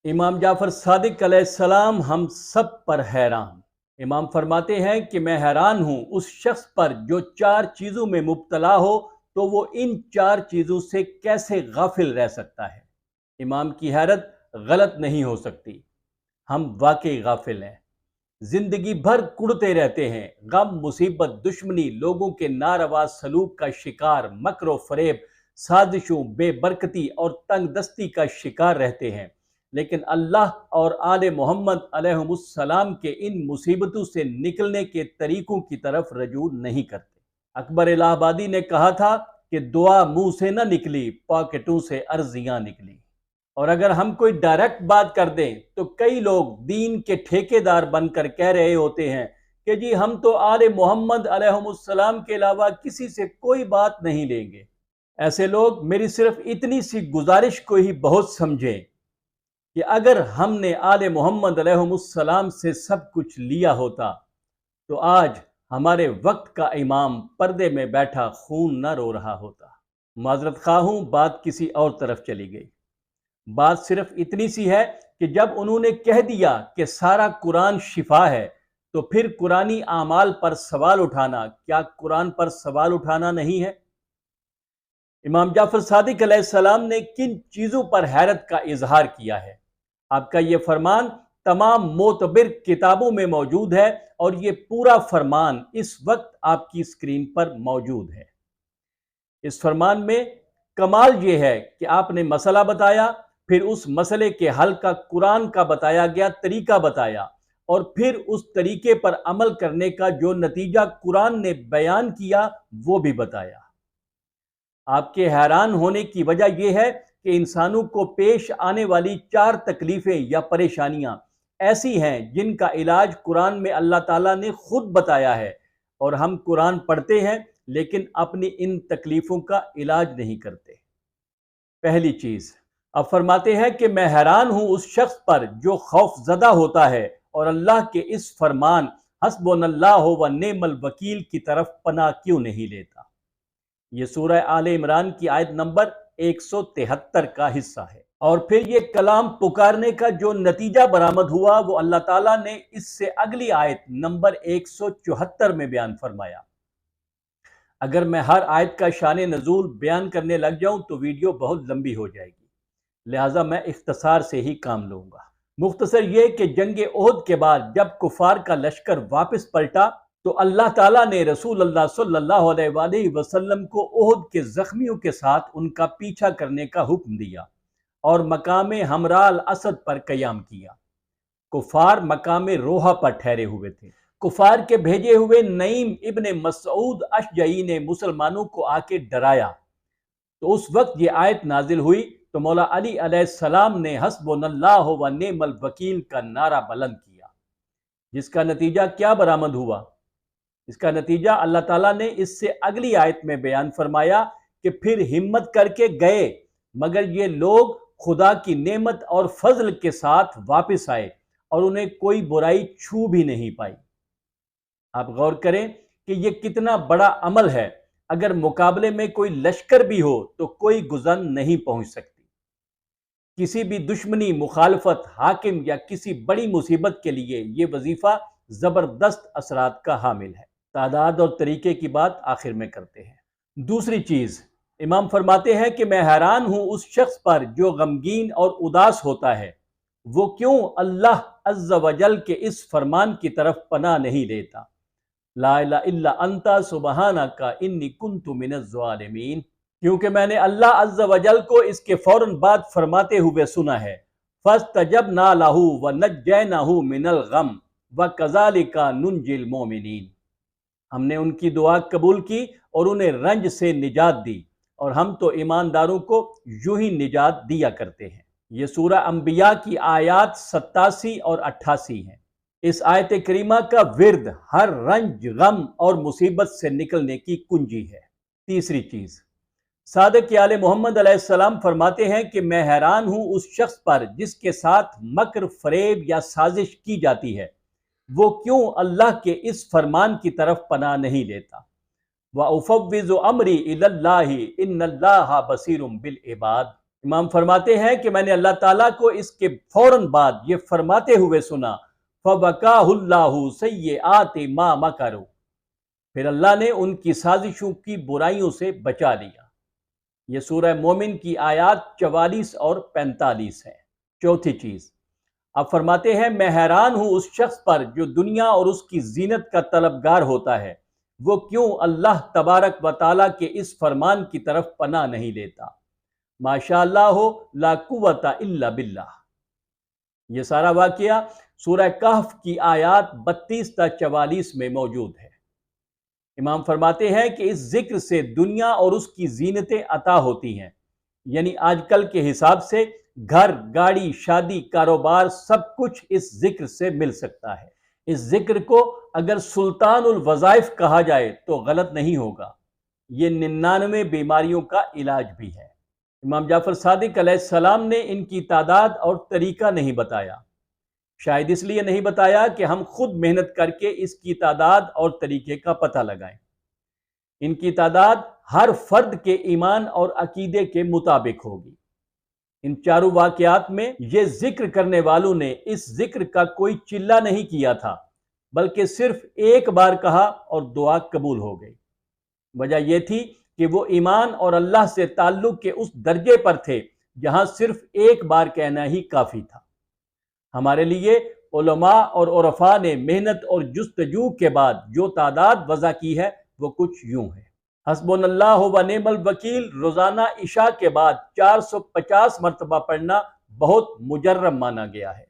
امام جعفر صادق علیہ السلام ہم سب پر حیران۔ امام فرماتے ہیں کہ میں حیران ہوں اس شخص پر جو 4 چیزوں میں مبتلا ہو تو وہ ان 4 چیزوں سے کیسے غافل رہ سکتا ہے۔ امام کی حیرت غلط نہیں ہو سکتی، ہم واقعی غافل ہیں۔ زندگی بھر کڑتے رہتے ہیں، غم، مصیبت، دشمنی، لوگوں کے ناروا سلوک کا شکار، مکر و فریب، سازشوں، بے برکتی اور تنگ دستی کا شکار رہتے ہیں، لیکن اللہ اور آل محمد علیہ السلام کے ان مصیبتوں سے نکلنے کے طریقوں کی طرف رجوع نہیں کرتے۔ اکبر الہ آبادی نے کہا تھا کہ دعا منہ سے نہ نکلی، پاکٹوں سے عرضیاں نکلی۔ اور اگر ہم کوئی ڈائریکٹ بات کر دیں تو کئی لوگ دین کے ٹھیکیدار بن کر کہہ رہے ہوتے ہیں کہ جی ہم تو آل محمد علیہ السلام کے علاوہ کسی سے کوئی بات نہیں لیں گے۔ ایسے لوگ میری صرف اتنی سی گزارش کو ہی بہت سمجھیں کہ اگر ہم نے آل محمد علیہ السلام سے سب کچھ لیا ہوتا تو آج ہمارے وقت کا امام پردے میں بیٹھا خون نہ رو رہا ہوتا۔ معذرت خواہ ہوں، بات کسی اور طرف چلی گئی۔ بات صرف اتنی سی ہے کہ جب انہوں نے کہہ دیا کہ سارا قرآن شفا ہے تو پھر قرآنی اعمال پر سوال اٹھانا کیا قرآن پر سوال اٹھانا نہیں ہے؟ امام جعفر صادق علیہ السلام نے کن چیزوں پر حیرت کا اظہار کیا ہے؟ آپ کا یہ فرمان تمام معتبر کتابوں میں موجود ہے اور یہ پورا فرمان اس وقت آپ کی اسکرین پر موجود ہے۔ اس فرمان میں کمال یہ ہے کہ آپ نے مسئلہ بتایا، پھر اس مسئلے کے حل کا قرآن کا بتایا گیا طریقہ بتایا، اور پھر اس طریقے پر عمل کرنے کا جو نتیجہ قرآن نے بیان کیا وہ بھی بتایا۔ آپ کے حیران ہونے کی وجہ یہ ہے کہ انسانوں کو پیش آنے والی 4 تکلیفیں یا پریشانیاں ایسی ہیں جن کا علاج قرآن میں اللہ تعالیٰ نے خود بتایا ہے، اور ہم قرآن پڑھتے ہیں لیکن اپنی ان تکلیفوں کا علاج نہیں کرتے۔ پہلی چیز، اب فرماتے ہیں کہ میں حیران ہوں اس شخص پر جو خوف زدہ ہوتا ہے اور اللہ کے اس فرمان حسبنا اللہ و نعم الوکیل کی طرف پناہ کیوں نہیں لیتا۔ یہ سورہ آل عمران کی آیت نمبر 173 کا حصہ ہے۔ اور پھر یہ کلام پکارنے کا جو نتیجہ برآمد ہوا وہ اللہ تعالیٰ نے اس سے اگلی آیت نمبر 174 میں بیان فرمایا۔ اگر میں ہر آیت کا شان نزول بیان کرنے لگ جاؤں تو ویڈیو بہت لمبی ہو جائے گی، لہٰذا میں اختصار سے ہی کام لوں گا۔ مختصر یہ کہ جنگ احد کے بعد جب کفار کا لشکر واپس پلٹا تو اللہ تعالیٰ نے رسول اللہ صلی اللہ علیہ وآلہ وسلم کو احد کے زخمیوں کے ساتھ ان کا پیچھا کرنے کا حکم دیا اور مقام حمراء الاسد پر قیام کیا۔ کفار مقام روحہ پر ٹھہرے ہوئے تھے۔ کفار کے بھیجے ہوئے نعیم ابن مسعود اشجعی نے مسلمانوں کو آ کے ڈرایا، تو اس وقت یہ آیت نازل ہوئی تو مولا علی علیہ السلام نے حسبنا اللہ و نعم الوکیل کا نعرہ بلند کیا، جس کا نتیجہ کیا برآمد ہوا؟ اس کا نتیجہ اللہ تعالیٰ نے اس سے اگلی آیت میں بیان فرمایا کہ پھر ہمت کر کے گئے مگر یہ لوگ خدا کی نعمت اور فضل کے ساتھ واپس آئے اور انہیں کوئی برائی چھو بھی نہیں پائی۔ آپ غور کریں کہ یہ کتنا بڑا عمل ہے۔ اگر مقابلے میں کوئی لشکر بھی ہو تو کوئی گزن نہیں پہنچ سکتی۔ کسی بھی دشمنی، مخالفت، حاکم یا کسی بڑی مصیبت کے لیے یہ وظیفہ زبردست اثرات کا حامل ہے۔ تعداد اور طریقے کی بات آخر میں کرتے ہیں۔ دوسری چیز، امام فرماتے ہیں کہ میں حیران ہوں اس شخص پر جو غمگین اور اداس ہوتا ہے، وہ کیوں اللہ عز و جل کے اس فرمان کی طرف پناہ نہیں لیتا، لا الہ الا انت سبحانک انی کنت من الظالمین، کیونکہ میں نے اللہ عز و جل کو اس کے فوراً بعد فرماتے ہوئے سنا ہے فاستجبنا لہ ونجیناہ من الغم وکذالک ننجی المؤمنین، ہم نے ان کی دعا قبول کی اور انہیں رنج سے نجات دی، اور ہم تو ایمانداروں کو یوں ہی نجات دیا کرتے ہیں۔ یہ سورہ انبیاء کی آیات 87 اور 88 ہیں۔ اس آیت کریمہ کا ورد ہر رنج، غم اور مصیبت سے نکلنے کی کنجی ہے۔ تیسری چیز، صادق آل محمد علیہ السلام فرماتے ہیں کہ میں حیران ہوں اس شخص پر جس کے ساتھ مکر، فریب یا سازش کی جاتی ہے، وہ کیوں اللہ کے اس فرمان کی طرف پناہ نہیں لیتا۔ وَأُفَوِّضُ أَمْرِي إِلَى اللَّهِ إِنَّ اللَّهَ بَصِيرٌ بِالْعِبَادِ، امام فرماتے ہیں کہ میں نے اللہ تعالیٰ کو اس کے فوراً بعد یہ فرماتے ہوئے سنا، فَبَكَاهُ اللَّهُ سَيِّئَاتِ مَا مَكَرُوا، پھر اللہ نے ان کی سازشوں کی برائیوں سے بچا لیا۔ یہ سورہ مومن کی آیات 44 اور 45 ہے۔ چوتھی چیز، اب فرماتے ہیں میں حیران ہوں اس شخص پر جو دنیا اور اس کی زینت کا طلبگار ہوتا ہے، وہ کیوں اللہ تبارک و تعالیٰ کے اس فرمان کی طرف پناہ نہیں لیتا، ماشاء اللہ ہو لا قوت الا باللہ۔ یہ سارا واقعہ سورہ کہف کی آیات 32 تا 44 میں موجود ہے۔ امام فرماتے ہیں کہ اس ذکر سے دنیا اور اس کی زینتیں عطا ہوتی ہیں، یعنی آج کل کے حساب سے گھر، گاڑی، شادی، کاروبار سب کچھ اس ذکر سے مل سکتا ہے۔ اس ذکر کو اگر سلطان الوظائف کہا جائے تو غلط نہیں ہوگا۔ یہ 99 بیماریوں کا علاج بھی ہے۔ امام جعفر صادق علیہ السلام نے ان کی تعداد اور طریقہ نہیں بتایا، شاید اس لیے نہیں بتایا کہ ہم خود محنت کر کے اس کی تعداد اور طریقے کا پتہ لگائیں۔ ان کی تعداد ہر فرد کے ایمان اور عقیدے کے مطابق ہوگی۔ ان چاروں واقعات میں یہ ذکر کرنے والوں نے اس ذکر کا کوئی چلہ نہیں کیا تھا، بلکہ صرف ایک بار کہا اور دعا قبول ہو گئی۔ وجہ یہ تھی کہ وہ ایمان اور اللہ سے تعلق کے اس درجے پر تھے جہاں صرف ایک بار کہنا ہی کافی تھا۔ ہمارے لیے علماء اور عرفاء نے محنت اور جستجو کے بعد جو تعداد وضع کی ہے وہ کچھ یوں ہے: حسبنا اللہ و نعم الوکیل روزانہ عشاء کے بعد 450 مرتبہ پڑھنا بہت مجرم مانا گیا ہے،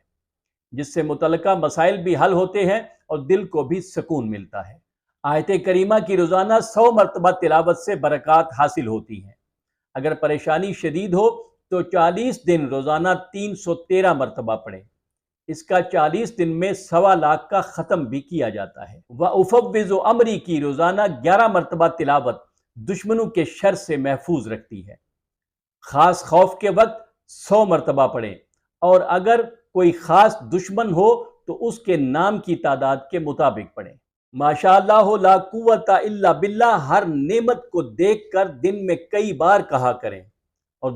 جس سے متعلقہ مسائل بھی حل ہوتے ہیں اور دل کو بھی سکون ملتا ہے۔ آیت کریمہ کی روزانہ 100 مرتبہ تلاوت سے برکات حاصل ہوتی ہیں۔ اگر پریشانی شدید ہو تو 40 دن روزانہ 313 مرتبہ پڑھیں۔ اس کا 40 دن میں 1.25 لاکھ کا ختم بھی کیا جاتا ہے۔ وَأُفَوِّضُ أَمْرِي کی روزانہ 11 مرتبہ تلاوت دشمنوں کے شر سے محفوظ رکھتی ہے۔ خاص خوف کے وقت 100 مرتبہ پڑھیں، اور اگر کوئی خاص دشمن ہو تو اس کے نام کی تعداد کے مطابق پڑھیں۔ ماشاء اللہ لا قوت الا باللہ ہر نعمت کو دیکھ کر دن میں کئی بار کہا کریں، اور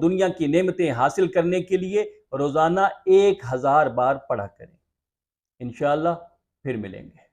دنیا کی نعمتیں حاصل کرنے کے لیے روزانہ 1000 بار پڑھا کریں۔ انشاءاللہ پھر ملیں گے۔